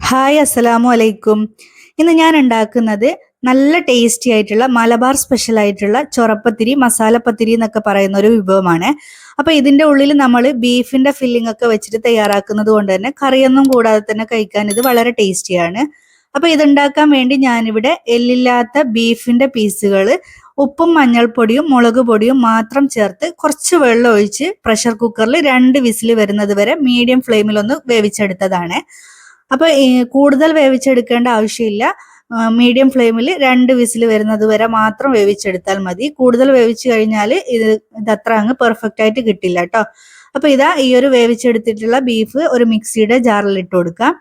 Hi അസ്സലാമു അലൈക്കും. ഇന്ന് ഞാൻ ഉണ്ടാക്കുന്നത് നല്ല ടേസ്റ്റി ആയിട്ടുള്ള മലബാർ സ്പെഷ്യൽ ആയിട്ടുള്ള ചൊറപ്പത്തിരി മസാലപ്പത്തിരി എന്നൊക്കെ പറയുന്ന ഒരു വിഭവമാണ്. അപ്പോൾ ഇതിന്റെ ഉള്ളിൽ നമ്മൾ ബീഫിന്റെ ഫില്ലിംഗ് ഒക്കെ വെച്ചിട്ട് തയ്യാറാക്കുന്നത് കൊണ്ട് തന്നെ കറിയൊന്നും കൂടാതെ തന്നെ കഴിക്കാൻ ഇത് വളരെ ടേസ്റ്റിയാണ്. അപ്പോൾ ഇതുണ്ടാക്കാൻ വേണ്ടി ഞാനിവിടെ എല്ലില്ലാത്ത ബീഫിന്റെ പീസുകൾ ഉപ്പും മഞ്ഞൾപ്പൊടിയും മുളക് പൊടിയും മാത്രം ചേർത്ത് കുറച്ച് വെള്ളം ഒഴിച്ച് പ്രഷർ കുക്കറിൽ 2 വിസിൽ വരുന്നത് വരെ മീഡിയം ഫ്ലെയിമിൽ ഒന്ന് വേവിച്ചെടുത്തതാണ്. അപ്പൊ കൂടുതൽ വേവിച്ചെടുക്കേണ്ട ആവശ്യമില്ല. മീഡിയം ഫ്ലെയിമിൽ 2 വിസിൽ വരുന്നത് വരെ മാത്രം വേവിച്ചെടുത്താൽ മതി. കൂടുതൽ വേവിച്ചു കഴിഞ്ഞാൽ ഇതത്ര അങ്ങ് പെർഫെക്റ്റ് ആയിട്ട് കിട്ടില്ല കേട്ടോ. അപ്പൊ ഇതാ ഈ ഒരു വേവിച്ചെടുത്തിട്ടുള്ള ബീഫ് ഒരു മിക്സിയുടെ ജാറിൽ ഇട്ട് കൊടുക്കാം.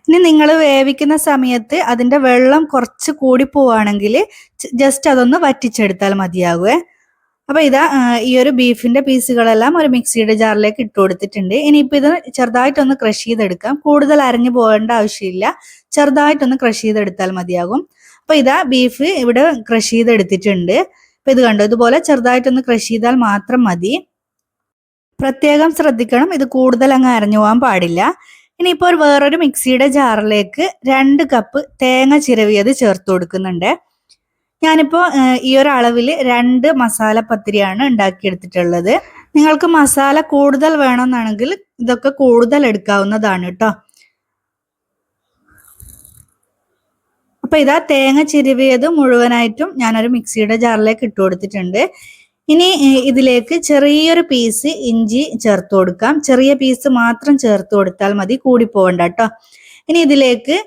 ഇനി നിങ്ങൾ വേവിക്കുന്ന സമയത്ത് അതിന്റെ വെള്ളം കുറച്ച് കൂടി പോവാണെങ്കിൽ ജസ്റ്റ് അതൊന്ന് വറ്റിച്ചെടുത്താൽ മതിയാകുമേ. അപ്പൊ ഇതാ ഈ ഒരു ബീഫിന്റെ പീസുകളെല്ലാം ഒരു മിക്സിയുടെ ജാറിലേക്ക് ഇട്ട് കൊടുത്തിട്ടുണ്ട്. ഇനിയിപ്പോ ഇത് ചെറുതായിട്ടൊന്ന് ക്രഷ് ചെയ്തെടുക്കാം. കൂടുതൽ അരഞ്ഞു പോകേണ്ട ആവശ്യമില്ല, ചെറുതായിട്ടൊന്ന് ക്രഷ് ചെയ്തെടുത്താൽ മതിയാകും. അപ്പൊ ഇതാ ബീഫ് ഇവിടെ ക്രഷ് ചെയ്തെടുത്തിട്ടുണ്ട്. അപ്പൊ ഇത് കണ്ടോ, ഇതുപോലെ ചെറുതായിട്ടൊന്ന് ക്രഷ് ചെയ്താൽ മാത്രം മതി. പ്രത്യേകം ശ്രദ്ധിക്കണം, ഇത് കൂടുതൽ അങ്ങ് അരഞ്ഞു പോകാൻ പാടില്ല. ഇനിയിപ്പോൾ വേറൊരു മിക്സിയുടെ ജാറിലേക്ക് 2 കപ്പ് തേങ്ങ ചിരവിയത് ചേർത്ത് കൊടുക്കുന്നുണ്ട്. ഞാനിപ്പോൾ ഈ ഒരു അളവിൽ 2 മസാലപ്പത്തിരിയാണ് ഉണ്ടാക്കിയെടുത്തിട്ടുള്ളത്. നിങ്ങൾക്ക് മസാല കൂടുതൽ വേണമെന്നാണെങ്കിൽ ഇതൊക്കെ കൂടുതൽ എടുക്കാവുന്നതാണ് കേട്ടോ. അപ്പൊ ഇതാ തേങ്ങ ചിരവിയത് മുഴുവനായിട്ടും ഞാനൊരു മിക്സിയുടെ ജാറിലേക്ക് ഇട്ട് കൊടുത്തിട്ടുണ്ട്. ഇനി ഇതിലേക്ക് ചെറിയൊരു പീസ് ഇഞ്ചി ചേർത്ത് കൊടുക്കാം. ചെറിയ പീസ് മാത്രം ചേർത്ത് കൊടുത്താൽ മതി, കൂടി പോകണ്ട കേട്ടോ. ഇനി ഇതിലേക്ക്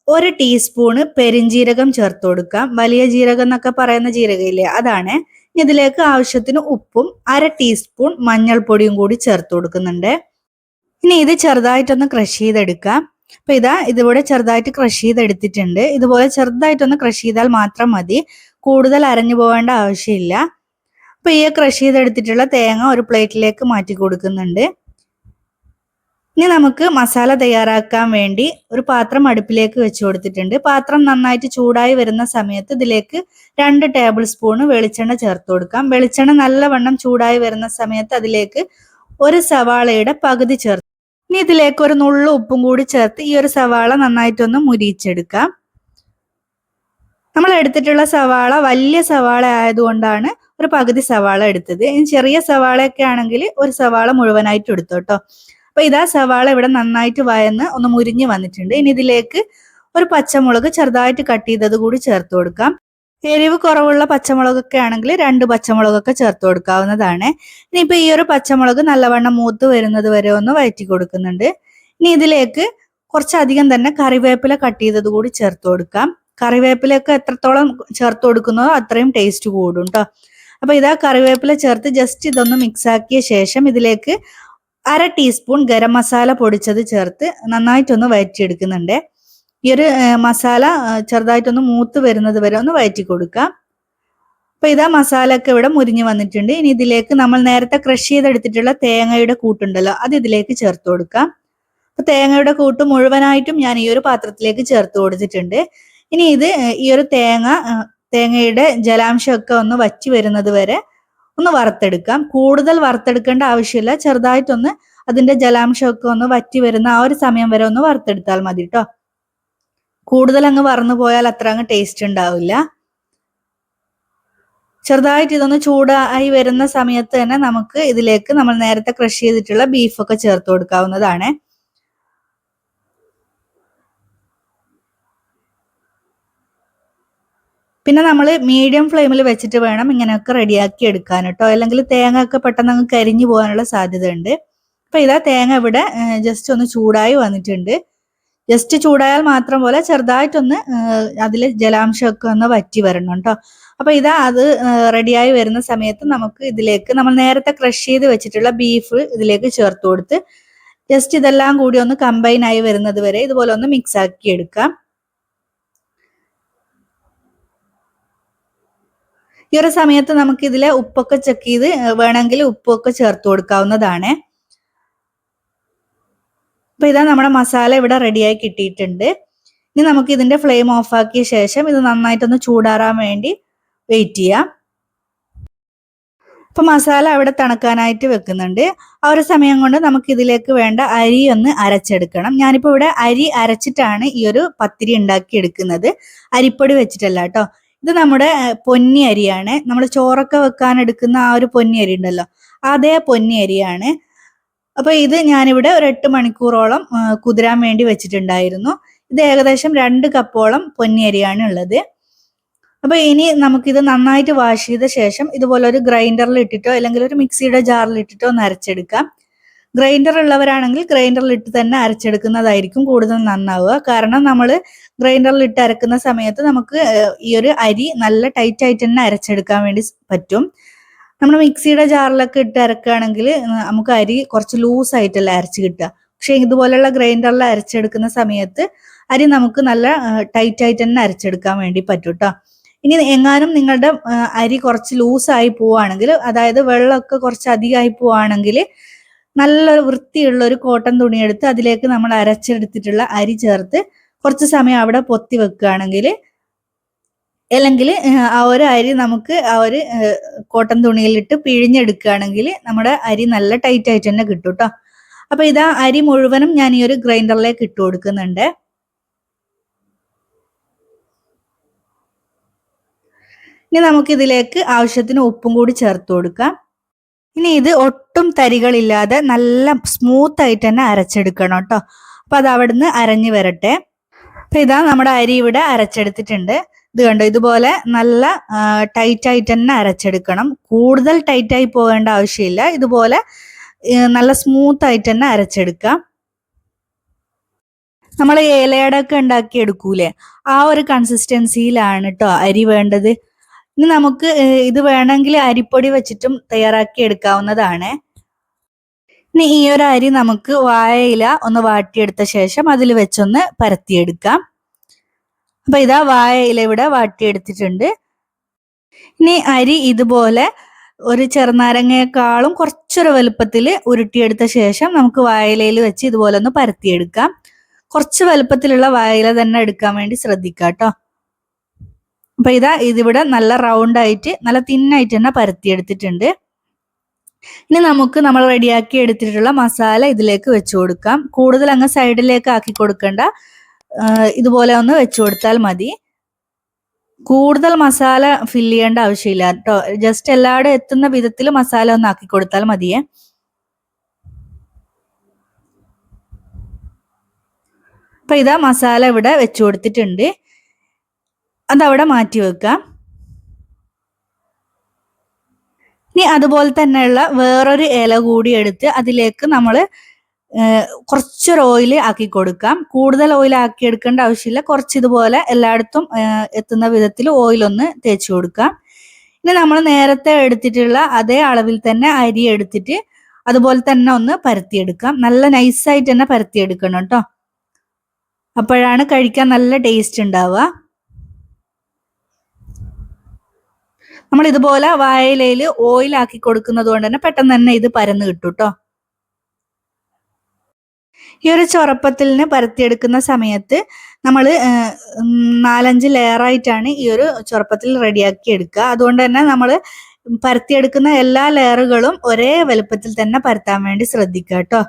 1 ടീസ്പൂണ് പെരിഞ്ജീരകം ചേർത്ത് കൊടുക്കാം. വലിയ ജീരകം എന്നൊക്കെ പറയുന്ന ജീരകമില്ലേ, അതാണ്. ഇതിലേക്ക് ആവശ്യത്തിന് ഉപ്പും 1/2 ടീസ്പൂൺ മഞ്ഞൾപ്പൊടിയും കൂടി ചേർത്ത് കൊടുക്കുന്നുണ്ട്. ഇനി ഇത് ചെറുതായിട്ടൊന്ന് ക്രഷ് ചെയ്തെടുക്കാം. അപ്പൊ ഇതാ ഇതിവിടെ ചെറുതായിട്ട് ക്രഷ് ചെയ്തെടുത്തിട്ടുണ്ട്. ഇതുപോലെ ചെറുതായിട്ടൊന്ന് ക്രഷ് ചെയ്താൽ മാത്രം മതി, കൂടുതൽ അരഞ്ഞു പോകേണ്ട ആവശ്യമില്ല. അപ്പൊ ഈ ക്രഷ് ചെയ്തെടുത്തിട്ടുള്ള തേങ്ങ ഒരു പ്ലേറ്റിലേക്ക് മാറ്റി കൊടുക്കുന്നുണ്ട്. ഇനി നമുക്ക് മസാല തയ്യാറാക്കാൻ വേണ്ടി ഒരു പാത്രം അടുപ്പിലേക്ക് വെച്ച് കൊടുത്തിട്ടുണ്ട്. പാത്രം നന്നായിട്ട് ചൂടായി വരുന്ന സമയത്ത് ഇതിലേക്ക് 2 ടേബിൾ സ്പൂൺ വെളിച്ചെണ്ണ ചേർത്ത് കൊടുക്കാം. വെളിച്ചെണ്ണ നല്ലവണ്ണം ചൂടായി വരുന്ന സമയത്ത് അതിലേക്ക് ഒരു സവാളയുടെ പകുതി ചേർത്ത്, ഇനി ഇതിലേക്ക് ഒരു നുള്ളു ഉപ്പും കൂടി ചേർത്ത് ഈ ഒരു സവാള നന്നായിട്ടൊന്ന് മുരിയിച്ചെടുക്കാം. നമ്മൾ എടുത്തിട്ടുള്ള സവാള വലിയ സവാള ആയതുകൊണ്ടാണ് ഒരു പകുതി സവാള എടുത്തത്. ഇനി ചെറിയ സവാളയൊക്കെ ആണെങ്കിൽ ഒരു സവാള മുഴുവനായിട്ട് എടുത്തോട്ടോ. അപ്പൊ ഇതാ സവാള ഇവിടെ നന്നായിട്ട് വയന്ന് ഒന്ന് മുരിഞ്ഞ് വന്നിട്ടുണ്ട്. ഇനി ഇതിലേക്ക് ഒരു പച്ചമുളക് ചെറുതായിട്ട് കട്ട് ചെയ്തത് കൂടി ചേർത്ത് കൊടുക്കാം. എരിവ് കുറവുള്ള പച്ചമുളകൊക്കെ ആണെങ്കിൽ 2 പച്ചമുളകൊക്കെ ചേർത്ത് കൊടുക്കാവുന്നതാണ്. ഇനിയിപ്പോ ഈ ഒരു പച്ചമുളക് നല്ലവണ്ണം മൂത്ത് വരുന്നത് വരെ ഒന്ന് വഴറ്റി കൊടുക്കുന്നുണ്ട്. ഇനി ഇതിലേക്ക് കുറച്ചധികം തന്നെ കറിവേപ്പില കട്ട് ചെയ്തത് കൂടി ചേർത്ത് കൊടുക്കാം. കറിവേപ്പിലൊക്കെ എത്രത്തോളം ചേർത്ത് കൊടുക്കുന്നതോ അത്രയും ടേസ്റ്റ് കൂടും കേട്ടോ. അപ്പൊ ഇതാ കറിവേപ്പില ചേർത്ത് ജസ്റ്റ് ഇതൊന്ന് മിക്സ് ആക്കിയ ശേഷം ഇതിലേക്ക് 1/2 ടീസ്പൂൺ ഗരം മസാല പൊടിച്ചത് ചേർത്ത് നന്നായിട്ടൊന്ന് വഴറ്റിയെടുക്കുന്നുണ്ട്. ഈ ഒരു മസാല ചെറുതായിട്ടൊന്ന് മൂത്ത് വരുന്നത് വരെ ഒന്ന് വഴറ്റി കൊടുക്കാം. അപ്പൊ ഇതാ മസാല ഒക്കെ ഇവിടെ മുരിഞ്ഞു വന്നിട്ടുണ്ട്. ഇനി ഇതിലേക്ക് നമ്മൾ നേരത്തെ ക്രഷ് ചെയ്തെടുത്തിട്ടുള്ള തേങ്ങയുടെ കൂട്ടുണ്ടല്ലോ, അത് ഇതിലേക്ക് ചേർത്ത് കൊടുക്കാം. അപ്പൊ തേങ്ങയുടെ കൂട്ട് മുഴുവനായിട്ടും ഞാൻ ഈ ഒരു പാത്രത്തിലേക്ക് ചേർത്ത് കൊടുത്തിട്ടുണ്ട്. ഇനി ഇത് ഈ ഒരു തേങ്ങയുടെ ജലാംശമൊക്കെ ഒന്ന് വറ്റി വരുന്നത് വരെ ഒന്ന് വറുത്തെടുക്കാം. കൂടുതൽ വറുത്തെടുക്കേണ്ട ആവശ്യമില്ല, ചെറുതായിട്ടൊന്ന് അതിന്റെ ജലാംശമൊക്കെ ഒന്ന് വറ്റി വരുന്ന ആ ഒരു സമയം വരെ ഒന്ന് വറുത്തെടുത്താൽ മതി കേട്ടോ. കൂടുതൽ അങ്ങ് വറന്നു പോയാൽ അത്ര അങ്ങ് ടേസ്റ്റ് ഉണ്ടാവില്ല. ചെറുതായിട്ട് ഇതൊന്ന് ചൂടായി വരുന്ന സമയത്ത് തന്നെ നമുക്ക് ഇതിലേക്ക് നമ്മൾ നേരത്തെ ക്രഷ് ചെയ്തിട്ടുള്ള ബീഫൊക്കെ ചേർത്ത് കൊടുക്കാവുന്നതാണ്. പിന്നെ നമ്മൾ മീഡിയം ഫ്ലെയിമിൽ വെച്ചിട്ട് വേണം ഇങ്ങനെയൊക്കെ റെഡിയാക്കി എടുക്കാൻ കേട്ടോ, അല്ലെങ്കിൽ തേങ്ങ ഒക്കെ പെട്ടെന്ന് അങ്ങ് കരിഞ്ഞു പോകാനുള്ള സാധ്യത ഉണ്ട്. അപ്പൊ ഇതാ തേങ്ങ ഇവിടെ ജസ്റ്റ് ഒന്ന് ചൂടായി വന്നിട്ടുണ്ട്. ജസ്റ്റ് ചൂടായാൽ മാത്രം പോലെ ചെറുതായിട്ടൊന്ന് അതിൽ ജലാംശമൊക്കെ ഒന്ന് വറ്റി വരണം കേട്ടോ. അപ്പൊ ഇതാ അത് റെഡിയായി വരുന്ന സമയത്ത് നമുക്ക് ഇതിലേക്ക് നമ്മൾ നേരത്തെ ക്രഷ് ചെയ്ത് വെച്ചിട്ടുള്ള ബീഫ് ഇതിലേക്ക് ചേർത്ത് കൊടുത്ത് ജസ്റ്റ് ഇതെല്ലാം കൂടി ഒന്ന് കമ്പൈൻ ആയി വരുന്നത് വരെ ഇതുപോലെ ഒന്ന് മിക്സ് ആക്കി എടുക്കാം. ഈ ഒരു സമയത്ത് നമുക്ക് ഇതിലെ ഉപ്പൊക്കെ ചെക്ക് ചെയ്ത് വേണമെങ്കിൽ ഉപ്പൊക്കെ ചേർത്ത് കൊടുക്കാവുന്നതാണ്. അപ്പൊ ഇതാ നമ്മുടെ മസാല ഇവിടെ റെഡിയായി കിട്ടിയിട്ടുണ്ട്. ഇനി നമുക്ക് ഇതിന്റെ ഫ്ലെയിം ഓഫ് ആക്കിയ ശേഷം ഇത് നന്നായിട്ടൊന്ന് ചൂടാറാൻ വേണ്ടി വെയിറ്റ് ചെയ്യാം. അപ്പോൾ മസാല അവിടെ തണുക്കാനായിട്ട് വെക്കുന്നുണ്ട്. ആ ഒരു സമയം കൊണ്ട് നമുക്ക് ഇതിലേക്ക് വേണ്ട അരി ഒന്ന് അരച്ചെടുക്കണം. ഞാനിപ്പോൾ ഇവിടെ അരി അരച്ചിട്ടാണ് ഈ ഒരു പത്തിരി ഉണ്ടാക്കി എടുക്കുന്നത്, അരിപ്പൊടി വെച്ചിട്ടല്ല കേട്ടോ. ഇത് നമ്മുടെ പൊന്നി അരിയാണ്. നമ്മൾ ചോറൊക്കെ വെക്കാൻ എടുക്കുന്ന ആ ഒരു പൊന്നി അരി ഉണ്ടല്ലോ, അതേ പൊന്നി അരിയാണ്. അപ്പോൾ ഇത് ഞാനിവിടെ ഒരു 8 മണിക്കൂറോളം കുതിരാൻ വേണ്ടി വെച്ചിട്ടുണ്ടായിരുന്നു. ഇത് ഏകദേശം 2 കപ്പോളം പൊന്നി അരിയാണ് ഉള്ളത്. അപ്പോൾ ഇനി നമുക്കിത് നന്നായിട്ട് വാഷ് ചെയ്ത ശേഷം ഇതുപോലെ ഒരു ഗ്രൈൻഡറിൽ ഇട്ടിട്ടോ അല്ലെങ്കിൽ ഒരു മിക്സിയുടെ ജാറിൽ ഇട്ടിട്ടോ ഒന്ന് അരച്ചെടുക്കാം. ഗ്രൈൻഡർ ഉള്ളവരാണെങ്കിൽ ഗ്രൈൻഡറിൽ ഇട്ട് തന്നെ അരച്ചെടുക്കുന്നതായിരിക്കും കൂടുതൽ നന്നാവുക. കാരണം നമ്മൾ ഗ്രൈൻഡറിൽ ഇട്ട് അരക്കുന്ന സമയത്ത് നമുക്ക് ഈ ഒരു അരി നല്ല ടൈറ്റ് ആയിട്ട് തന്നെ അരച്ചെടുക്കാൻ വേണ്ടി പറ്റും. നമ്മൾ മിക്സിയുടെ ജാറിലൊക്കെ ഇട്ട് അരക്കുകയാണെങ്കിൽ നമുക്ക് അരി കുറച്ച് ലൂസായിട്ടല്ല അരച്ച് കിട്ടുക. പക്ഷെ ഇതുപോലെയുള്ള ഗ്രൈൻഡറിൽ അരച്ചെടുക്കുന്ന സമയത്ത് അരി നമുക്ക് നല്ല ടൈറ്റ് ആയിട്ട് തന്നെ അരച്ചെടുക്കാൻ വേണ്ടി പറ്റും കേട്ടോ. ഇനി എങ്ങാനും നിങ്ങളുടെ അരി കുറച്ച് ലൂസായി പോവുകയാണെങ്കിൽ, അതായത് വെള്ളമൊക്കെ കുറച്ച് അധികമായി പോവുകയാണെങ്കിൽ നല്ല വൃത്തിയുള്ള ഒരു കോട്ടൺ തുണിയെടുത്ത് അതിലേക്ക് നമ്മൾ അരച്ചെടുത്തിട്ടുള്ള അരി ചേർത്ത് കുറച്ച് സമയം അവിടെ പൊത്തി വെക്കുകയാണെങ്കിൽ, അല്ലെങ്കിൽ ആ ഒരു അരി നമുക്ക് ആ ഒരു കോട്ടൺ തുണിയിലിട്ട് പിഴിഞ്ഞെടുക്കുകയാണെങ്കിൽ നമ്മുടെ അരി നല്ല ടൈറ്റ് ആയിട്ട് തന്നെ കിട്ടും കേട്ടോ. അപ്പൊ ഇതാ അരി മുഴുവനും ഞാൻ ഈ ഒരു ഗ്രൈൻഡറിലേക്ക് ഇട്ട് കൊടുക്കുന്നുണ്ട്. ഇനി നമുക്കിതിലേക്ക് ആവശ്യത്തിന് ഉപ്പും കൂടി ചേർത്ത് കൊടുക്കാം. ഇനി ഇത് ഒട്ടും തരികളില്ലാതെ നല്ല സ്മൂത്ത് ആയിട്ട് തന്നെ അരച്ചെടുക്കണം കേട്ടോ. അപ്പൊ അത് അവിടുന്ന് അരഞ്ഞു വരട്ടെ. അപ്പൊ ഇതാ നമ്മുടെ അരി ഇവിടെ അരച്ചെടുത്തിട്ടുണ്ട്. ഇത് കണ്ടോ, ഇതുപോലെ നല്ല ടൈറ്റ് ആയിട്ട് തന്നെ അരച്ചെടുക്കണം. കൂടുതൽ ടൈറ്റായി പോകേണ്ട ആവശ്യമില്ല. ഇതുപോലെ നല്ല സ്മൂത്ത് ആയിട്ട് തന്നെ അരച്ചെടുക്കാം. നമ്മൾ ഇലയുടെ ഒക്കെ ഉണ്ടാക്കി എടുക്കൂലേ, ആ ഒരു കൺസിസ്റ്റൻസിയിലാണ് കേട്ടോ അരി വേണ്ടത്. ഇനി നമുക്ക് ഇത് വേണമെങ്കിൽ അരിപ്പൊടി വെച്ചിട്ടും തയ്യാറാക്കി എടുക്കാവുന്നതാണ്. ഇനി ഈ ഒരു അരി നമുക്ക് വാഴയില ഒന്ന് വാട്ടിയെടുത്ത ശേഷം അതിൽ വെച്ചൊന്ന് പരത്തിയെടുക്കാം. അപ്പൊ ഇതാ വാഴയില ഇവിടെ വാട്ടിയെടുത്തിട്ടുണ്ട്. ഇനി അരി ഇതുപോലെ ഒരു ചെറുനാരങ്ങയെക്കാളും കുറച്ചൊരു വലുപ്പത്തിൽ ഉരുട്ടിയെടുത്ത ശേഷം നമുക്ക് വാഴയിലയിൽ വെച്ച് ഇതുപോലെ ഒന്ന് പരത്തിയെടുക്കാം. കുറച്ച് വലുപ്പത്തിലുള്ള വാഴയില തന്നെ എടുക്കാൻ വേണ്ടി ശ്രദ്ധിക്കാം കേട്ടോ. അപ്പൊ ഇതാ ഇതിവിടെ നല്ല റൗണ്ട് ആയിട്ട് നല്ല തിന്നായിട്ട് തന്നെ പരത്തിയെടുത്തിട്ടുണ്ട്. ഇനി നമുക്ക് നമ്മൾ റെഡിയാക്കി എടുത്തിട്ടുള്ള മസാല ഇതിലേക്ക് വെച്ചു കൊടുക്കാം. കൂടുതൽ അങ്ങ് സൈഡിലേക്ക് ആക്കി കൊടുക്കണ്ട, ഇതുപോലെ ഒന്ന് വെച്ചു കൊടുത്താൽ മതി. കൂടുതൽ മസാല ഫില്ല് ചെയ്യേണ്ട ആവശ്യമില്ല കേട്ടോ. ജസ്റ്റ് എല്ലാവരും എത്തുന്ന വിധത്തിൽ മസാല ഒന്ന് ആക്കി കൊടുത്താൽ മതിയേ. അപ്പൊ ഇതാ മസാല ഇവിടെ വെച്ചു കൊടുത്തിട്ടുണ്ട്. അതവിടെ മാറ്റി വെക്കാം. ഇനി അതുപോലെ തന്നെയുള്ള വേറൊരു ഇല കൂടി എടുത്ത് അതിലേക്ക് നമ്മൾ കുറച്ചൊരു ഓയിൽ ആക്കി കൊടുക്കാം. കൂടുതൽ ഓയിൽ ആക്കി എടുക്കേണ്ട ആവശ്യമില്ല. കുറച്ച് ഇതുപോലെ എല്ലായിടത്തും എത്തുന്ന വിധത്തിൽ ഓയിലൊന്ന് തേച്ച് കൊടുക്കാം. ഇനി നമ്മൾ നേരത്തെ എടുത്തിട്ടുള്ള അതേ അളവിൽ തന്നെ അരി എടുത്തിട്ട് അതുപോലെ തന്നെ ഒന്ന് പരത്തിയെടുക്കാം. നല്ല നൈസായിട്ട് തന്നെ പരത്തിയെടുക്കണം കേട്ടോ. അപ്പോഴാണ് കഴിക്കാൻ നല്ല ടേസ്റ്റ് ഉണ്ടാവുക. നമ്മൾ ഇതുപോലെ വാഴയിലയിൽ ഓയിൽ ആക്കി കൊടുക്കുന്നത് കൊണ്ട് തന്നെ പെട്ടെന്ന് തന്നെ ഇത് പരന്ന് കിട്ടും കേട്ടോ. ഈ ഒരു ചൊറപ്പത്തിന് പരത്തിയെടുക്കുന്ന സമയത്ത് നമ്മൾ 4-5 ലെയറായിട്ടാണ് ഈ ഒരു ചൊറപ്പത്തിൽ റെഡിയാക്കി എടുക്കുക. അതുകൊണ്ട് തന്നെ നമ്മൾ പരത്തിയെടുക്കുന്ന എല്ലാ ലെയറുകളും ഒരേ വലുപ്പത്തിൽ തന്നെ പരത്താൻ വേണ്ടി ശ്രദ്ധിക്കുക കേട്ടോ.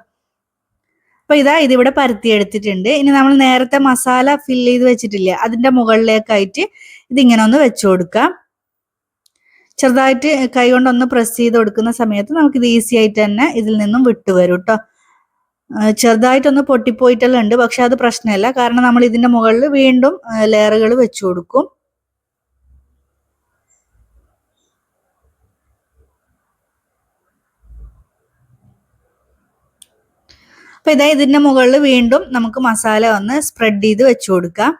അപ്പൊ ഇതാ ഇതിവിടെ പരത്തിയെടുത്തിട്ടുണ്ട്. ഇനി നമ്മൾ നേരത്തെ മസാല ഫില്ല് ചെയ്ത് വെച്ചിട്ടില്ലേ, അതിന്റെ മുകളിലേക്കായിട്ട് ഇതിങ്ങനെ ഒന്ന് വെച്ചു കൊടുക്കാം. ചെറുതായിട്ട് കൈ കൊണ്ടൊന്ന് പ്രസ് ചെയ്ത് കൊടുക്കുന്ന സമയത്ത് നമുക്കിത് ഈസി ആയിട്ട് തന്നെ ഇതിൽ നിന്നും വിട്ടുവരും കേട്ടോ. ചെറുതായിട്ടൊന്ന് പൊട്ടിപ്പോയിട്ടെല്ലാം ഉണ്ട്, പക്ഷെ അത് പ്രശ്നമല്ല. കാരണം നമ്മൾ ഇതിന്റെ മുകളിൽ വീണ്ടും ലെയറുകൾ വെച്ചു കൊടുക്കും. അപ്പൊ ഇതാ ഇതിന്റെ മുകളിൽ വീണ്ടും നമുക്ക് മസാല ഒന്ന് സ്പ്രെഡ് ചെയ്ത് വെച്ചു കൊടുക്കാം.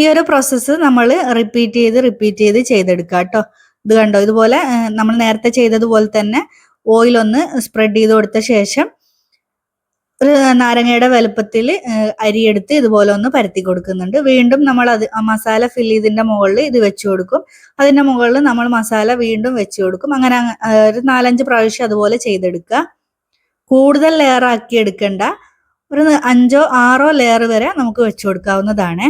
ഈ ഒരു പ്രോസസ്സ് നമ്മൾ റിപ്പീറ്റ് ചെയ്ത് ചെയ്തെടുക്കുക കേട്ടോ. ഇത് കണ്ടോ, ഇതുപോലെ നമ്മൾ നേരത്തെ ചെയ്തതുപോലെ തന്നെ ഓയിൽ ഒന്ന് സ്പ്രെഡ് ചെയ്ത് കൊടുത്ത ശേഷം ഒരു നാരങ്ങയുടെ വലുപ്പത്തിൽ അരിയെടുത്ത് ഇതുപോലെ ഒന്ന് പരത്തി കൊടുക്കുന്നുണ്ട്. വീണ്ടും നമ്മൾ അത് മസാല ഫില്ല് ചെയ്തതിന്റെ മുകളിൽ ഇത് വെച്ച് കൊടുക്കും. അതിന്റെ മുകളിൽ നമ്മൾ മസാല വീണ്ടും വെച്ച് കൊടുക്കും. അങ്ങനെ ഒരു 4-5 പ്രാവശ്യം അതുപോലെ ചെയ്തെടുക്കുക. കൂടുതൽ ലെയർ ആക്കി എടുക്കണ്ട. ഒരു 5-6 ലെയർ വരെ നമുക്ക് വെച്ച് കൊടുക്കാവുന്നതാണ്.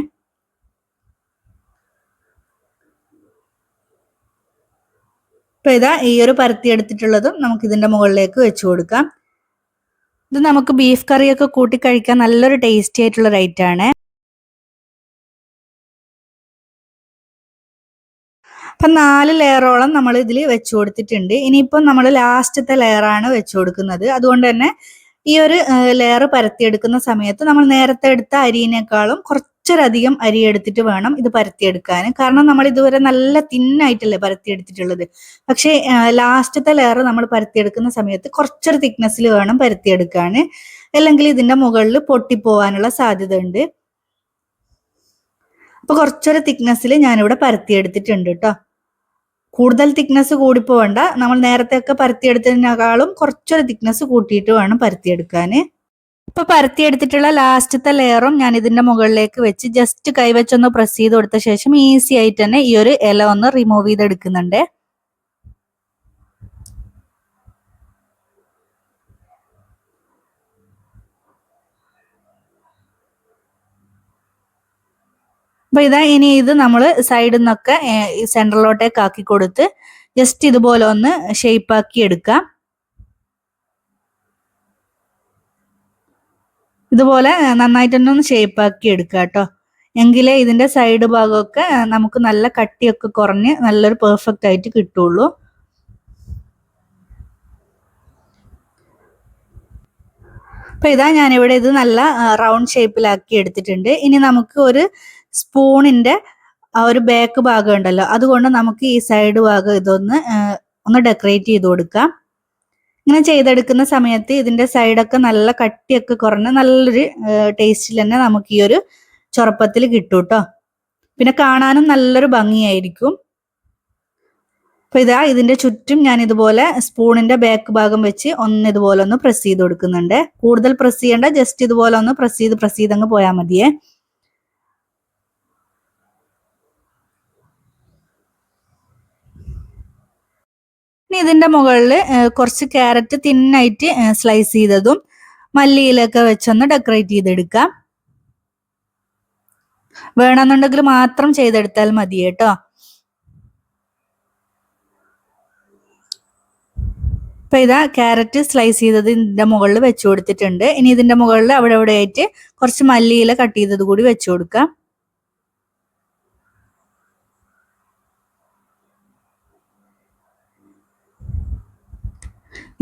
ഇപ്പൊ ഇതാ ഈ ഒരു പരത്തി എടുത്തിട്ടുള്ളതും നമുക്ക് ഇതിന്റെ മുകളിലേക്ക് വെച്ച് കൊടുക്കാം. ഇത് നമുക്ക് ബീഫ് കറിയൊക്കെ കൂട്ടി കഴിക്കാൻ നല്ലൊരു ടേസ്റ്റി ആയിട്ടുള്ള റൈറ്റ് ആണ്. അപ്പൊ 4 ലെയറോളം നമ്മൾ ഇതിൽ വെച്ച് കൊടുത്തിട്ടുണ്ട്. ഇനിയിപ്പം നമ്മൾ ലാസ്റ്റത്തെ ലെയറാണ് വെച്ച് കൊടുക്കുന്നത്. അതുകൊണ്ട് തന്നെ ഈ ഒരു ലെയർ പരത്തിയെടുക്കുന്ന സമയത്ത് നമ്മൾ നേരത്തെ എടുത്ത അരിയിനേക്കാളും കുറച്ചൊരധികം അരി എടുത്തിട്ട് വേണം ഇത് പരത്തിയെടുക്കാൻ. കാരണം നമ്മൾ ഇതുവരെ നല്ല തിന്നായിട്ടല്ലേ പരത്തിയെടുത്തിട്ടുള്ളത്. പക്ഷേ ലാസ്റ്റത്തെ ലെയർ നമ്മൾ പരത്തിയെടുക്കുന്ന സമയത്ത് കുറച്ചൊരു തിക്നെസ്സിൽ വേണം പരത്തിയെടുക്കാൻ. അല്ലെങ്കിൽ ഇതിന്റെ മുകളിൽ പൊട്ടിപ്പോവാനുള്ള സാധ്യത ഉണ്ട്. അപ്പൊ കുറച്ചൊരു തിക്നെസ്സിൽ ഞാനിവിടെ പരത്തിയെടുത്തിട്ടുണ്ട് കേട്ടോ. കൂടുതൽ തിക്നെസ് കൂടി പോവണ്ട. നമ്മൾ നേരത്തെ ഒക്കെ പരത്തിയെടുത്തതിനേക്കാളും കുറച്ചൊരു തിക്നെസ് കൂട്ടിയിട്ട് വേണം പരത്തിയെടുക്കാൻ. ഇപ്പൊ പരത്തിയെടുത്തിട്ടുള്ള ലാസ്റ്റത്തെ ലെയറും ഞാൻ ഇതിന്റെ മുകളിലേക്ക് വെച്ച് ജസ്റ്റ് കൈവച്ചൊന്ന് പ്രസ് ചെയ്ത് കൊടുത്ത ശേഷം ഈസി ആയിട്ട് തന്നെ ഈ ഒരു ഇല ഒന്ന് റിമൂവ് ചെയ്തെടുക്കുന്നുണ്ട്. അപ്പൊ ഇതാ ഇനി ഇത് നമ്മൾ സൈഡിൽ നിന്നൊക്കെ സെന്ററിലോട്ടേക്ക് ആക്കി കൊടുത്ത് ജസ്റ്റ് ഇതുപോലെ ഒന്ന് ഷേപ്പ് ആക്കി എടുക്കാം. ഇതുപോലെ നന്നായിട്ട് തന്നെ ഒന്ന് ഷേപ്പ് ആക്കി എടുക്കുക കേട്ടോ. എങ്കിലേ ഇതിന്റെ സൈഡ് ഭാഗമൊക്കെ നമുക്ക് നല്ല കട്ടിയൊക്കെ കുറഞ്ഞ് നല്ലൊരു പെർഫെക്റ്റ് ആയിട്ട് കിട്ടുള്ളൂ. അപ്പൊ ഇതാ ഞാനിവിടെ ഇത് നല്ല റൗണ്ട് ഷേപ്പിലാക്കി എടുത്തിട്ടുണ്ട്. ഇനി നമുക്ക് ഒരു സ്പൂണിന്റെ ആ ഒരു ബാക്ക് ഭാഗം ഉണ്ടല്ലോ, അതുകൊണ്ട് നമുക്ക് ഈ സൈഡ് ഭാഗം ഒന്ന് ഡെക്കറേറ്റ് ചെയ്ത് കൊടുക്കാം. ഇങ്ങനെ ചെയ്തെടുക്കുന്ന സമയത്ത് ഇതിന്റെ സൈഡൊക്കെ നല്ല കട്ടിയൊക്കെ കുറഞ്ഞ് നല്ലൊരു ടേസ്റ്റിൽ തന്നെ നമുക്ക് ഈ ഒരു ചൊറപ്പത്തിൽ കിട്ടും കേട്ടോ. പിന്നെ കാണാനും നല്ലൊരു ഭംഗിയായിരിക്കും. അപ്പൊ ഇതാ ഇതിന്റെ ചുറ്റും ഞാൻ ഇതുപോലെ സ്പൂണിന്റെ ബാക്ക് ഭാഗം വെച്ച് ഇതുപോലെ ഒന്ന് പ്രസ് ചെയ്ത് കൊടുക്കുന്നുണ്ട്. കൂടുതൽ പ്രസ് ചെയ്യേണ്ട, ജസ്റ്റ് ഇതുപോലെ ഒന്ന് പ്രസ് ചെയ്ത് അങ്ങ് പോയാൽ മതിയേ. ഇനി ഇതിന്റെ മുകളിൽ കുറച്ച് ക്യാരറ്റ് തിന്നായിട്ട് സ്ലൈസ് ചെയ്തതും മല്ലിയിലൊക്കെ വെച്ചൊന്ന് ഡെക്കറേറ്റ് ചെയ്തെടുക്കാം. വേണമെന്നുണ്ടെങ്കിൽ മാത്രം ചെയ്തെടുത്താൽ മതി കേട്ടോ. അപ്പൊ ഇതാ ക്യാരറ്റ് സ്ലൈസ് ചെയ്തത് ഇതിന്റെ മുകളിൽ വെച്ചു കൊടുത്തിട്ടുണ്ട്. ഇനി ഇതിന്റെ മുകളിൽ അവിടെ അവിടെ ആയിട്ട് കുറച്ച് മല്ലിയില കട്ട് ചെയ്തത് കൂടി വെച്ചു കൊടുക്കാം.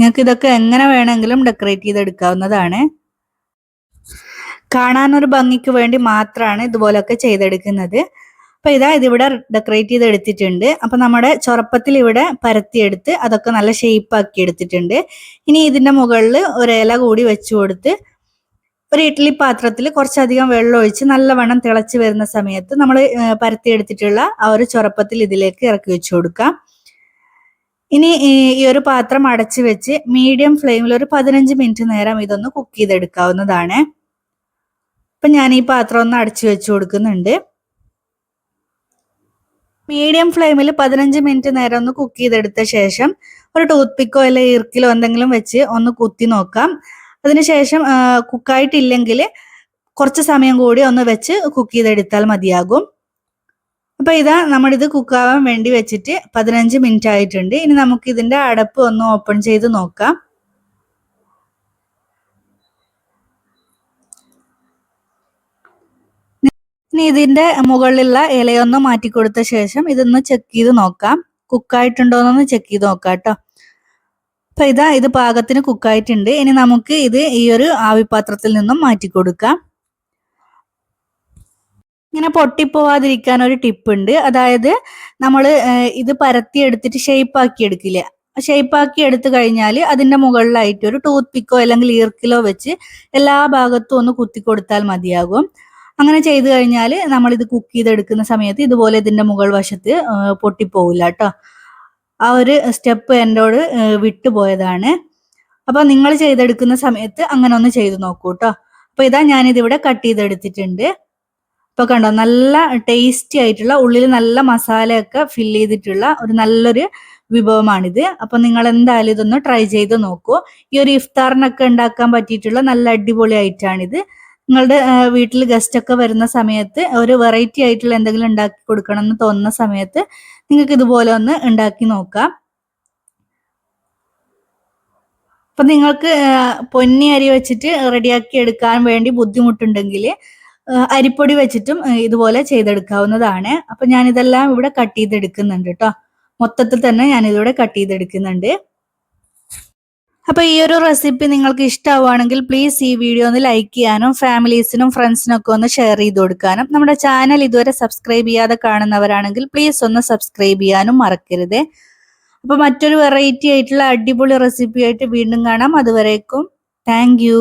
നിങ്ങൾക്ക് ഇതൊക്കെ എങ്ങനെ വേണമെങ്കിലും ഡെക്കറേറ്റ് ചെയ്തെടുക്കാവുന്നതാണ്. കാണാനൊരു ഭംഗിക്ക് വേണ്ടി മാത്രമാണ് ഇതുപോലൊക്കെ ചെയ്തെടുക്കുന്നത്. അപ്പൊ ഇതാ ഇതിവിടെ ഡെക്കറേറ്റ് ചെയ്തെടുത്തിട്ടുണ്ട്. അപ്പൊ നമ്മുടെ ചൊറപ്പത്തിൽ ഇവിടെ പരത്തിയെടുത്ത് അതൊക്കെ നല്ല ഷേപ്പ് ആക്കി എടുത്തിട്ടുണ്ട്. ഇനി ഇതിന്റെ മുകളിൽ ഒരു ഇല കൂടി വെച്ചു കൊടുത്ത് ഒരു ഇഡ്ഡലി പാത്രത്തിൽ കുറച്ചധികം വെള്ളം ഒഴിച്ച് നല്ലവണ്ണം തിളച്ച് വരുന്ന സമയത്ത് നമ്മൾ പരത്തിയെടുത്തിട്ടുള്ള ആ ഒരു ചൊറപ്പത്തിൽ ഇതിലേക്ക് ഇറക്കി വെച്ചു കൊടുക്കാം. ഇനി ഈ ഒരു പാത്രം അടച്ചു വെച്ച് മീഡിയം ഫ്ലെയിമിൽ ഒരു 15 മിനിറ്റ് നേരം ഇതൊന്ന് കുക്ക് ചെയ്തെടുക്കാവുന്നതാണ്. അപ്പൊ ഞാൻ ഈ പാത്രം ഒന്ന് അടച്ചു വെച്ചു കൊടുക്കുന്നുണ്ട്. മീഡിയം ഫ്ലെയിമിൽ 15 മിനിറ്റ് നേരം ഒന്ന് കുക്ക് ചെയ്തെടുത്ത ശേഷം ഒരു ടൂത്ത് പിക്കോ അല്ലെങ്കിൽ ഇർക്കിലോ എന്തെങ്കിലും വെച്ച് ഒന്ന് കുത്തി നോക്കാം. അതിനുശേഷം കുക്കായിട്ടില്ലെങ്കിൽ കുറച്ച് സമയം കൂടി ഒന്ന് വെച്ച് കുക്ക് ചെയ്തെടുത്താൽ മതിയാകും. അപ്പൊ ഇതാ നമ്മളിത് കുക്കാവാൻ വേണ്ടി വെച്ചിട്ട് 15 മിനിറ്റ് ആയിട്ടുണ്ട്. ഇനി നമുക്ക് ഇതിന്റെ അടപ്പ് ഒന്ന് ഓപ്പൺ ചെയ്ത് നോക്കാം. ഇനി ഇതിന്റെ മുകളിലുള്ള ഇലയൊന്ന് മാറ്റി കൊടുത്ത ശേഷം ഇതൊന്ന് ചെക്ക് ചെയ്ത് നോക്കാം. കുക്കായിട്ടുണ്ടോന്നൊന്ന് ചെക്ക് ചെയ്ത് നോക്കാം കേട്ടോ. അപ്പൊ ഇതാ ഇത് പാകത്തിന് കുക്കായിട്ടുണ്ട്. ഇനി നമുക്ക് ഇത് ഈ ഒരു ആവിപാത്രത്തിൽ നിന്നും മാറ്റി കൊടുക്കാം. ഇങ്ങനെ പൊട്ടിപ്പോവാതിരിക്കാൻ ഒരു ടിപ്പ് ഉണ്ട്. അതായത് നമ്മൾ ഇത് പരത്തി എടുത്തിട്ട് ഷേപ്പ് ആക്കി എടുക്കില്ല. ഷേപ്പ് ആക്കി എടുത്തു കഴിഞ്ഞാൽ അതിന്റെ മുകളിലായിട്ട് ഒരു ടൂത്ത് പിക്കോ അല്ലെങ്കിൽ ഈർക്കിലോ വെച്ച് എല്ലാ ഭാഗത്തും ഒന്ന് കുത്തി കൊടുത്താൽ മതിയാകും. അങ്ങനെ ചെയ്തു കഴിഞ്ഞാൽ നമ്മൾ ഇത് കുക്ക് ചെയ്തെടുക്കുന്ന സമയത്ത് ഇതുപോലെ ഇതിന്റെ മുകൾ വശത്ത് പൊട്ടിപ്പോവില്ല കേട്ടോ. ആ ഒരു സ്റ്റെപ്പ് എന്നോട് വിട്ടുപോയതാണ്. അപ്പോൾ നിങ്ങൾ ചെയ്തെടുക്കുന്ന സമയത്ത് അങ്ങനെ ഒന്ന് ചെയ്ത് നോക്കൂ കേട്ടോ. അപ്പോൾ ഇതാ ഞാനിതിവിടെ കട്ട് ചെയ്തെടുത്തിട്ടുണ്ട്. ഇപ്പോൾ കണ്ടോ, നല്ല ടേസ്റ്റി ആയിട്ടുള്ള, ഉള്ളിൽ നല്ല മസാലയൊക്കെ ഫില്ല് ചെയ്തിട്ടുള്ള ഒരു നല്ലൊരു വിഭവമാണിത്. അപ്പോൾ നിങ്ങൾ എന്തായാലും ഇതൊന്ന് ട്രൈ ചെയ്ത് നോക്കൂ. ഈ ഒരു ഇഫ്താറിനൊക്കെ ഉണ്ടാക്കാൻ പറ്റിയിട്ടുള്ള നല്ല അടിപൊളി ഐറ്റാണിത്. നിങ്ങളുടെ വീട്ടിൽ ഗസ്റ്റ് ഒക്കെ വരുന്ന സമയത്ത് ഒരു വെറൈറ്റി ആയിട്ടുള്ള എന്തെങ്കിലും ഉണ്ടാക്കി കൊടുക്കണം എന്ന് തോന്നുന്ന സമയത്ത് നിങ്ങൾക്ക് ഇതുപോലെ ഒന്ന് ഉണ്ടാക്കി നോക്കാം. അപ്പം നിങ്ങൾക്ക് പൊന്നി അരി വെച്ചിട്ട് റെഡിയാക്കി എടുക്കാൻ വേണ്ടി ബുദ്ധിമുട്ടുണ്ടെങ്കിൽ അരിപ്പൊടി വെച്ചിട്ടും ഇതുപോലെ ചെയ്തെടുക്കാവുന്നതാണ്. അപ്പം ഞാനിതെല്ലാം ഇവിടെ കട്ട് ചെയ്തെടുക്കുന്നുണ്ട് കേട്ടോ. മൊത്തത്തിൽ തന്നെ ഞാനിതിവിടെ കട്ട് ചെയ്തെടുക്കുന്നുണ്ട്. അപ്പോൾ ഈ ഒരു റെസിപ്പി നിങ്ങൾക്ക് ഇഷ്ടമാവുകയാണെങ്കിൽ പ്ലീസ് ഈ വീഡിയോ ഒന്ന് ലൈക്ക് ചെയ്യാനും ഫാമിലീസിനും ഫ്രണ്ട്സിനും ഒക്കെ ഒന്ന് ഷെയർ ചെയ്ത് കൊടുക്കാനും, നമ്മുടെ ചാനൽ ഇതുവരെ സബ്സ്ക്രൈബ് ചെയ്യാതെ കാണുന്നവരാണെങ്കിൽ പ്ലീസ് ഒന്ന് സബ്സ്ക്രൈബ് ചെയ്യാനും മറക്കരുത്. അപ്പോൾ മറ്റൊരു വെറൈറ്റി ആയിട്ടുള്ള അടിപൊളി റെസിപ്പി ആയിട്ട് വീണ്ടും കാണാം. അതുവരേക്കും താങ്ക് യു.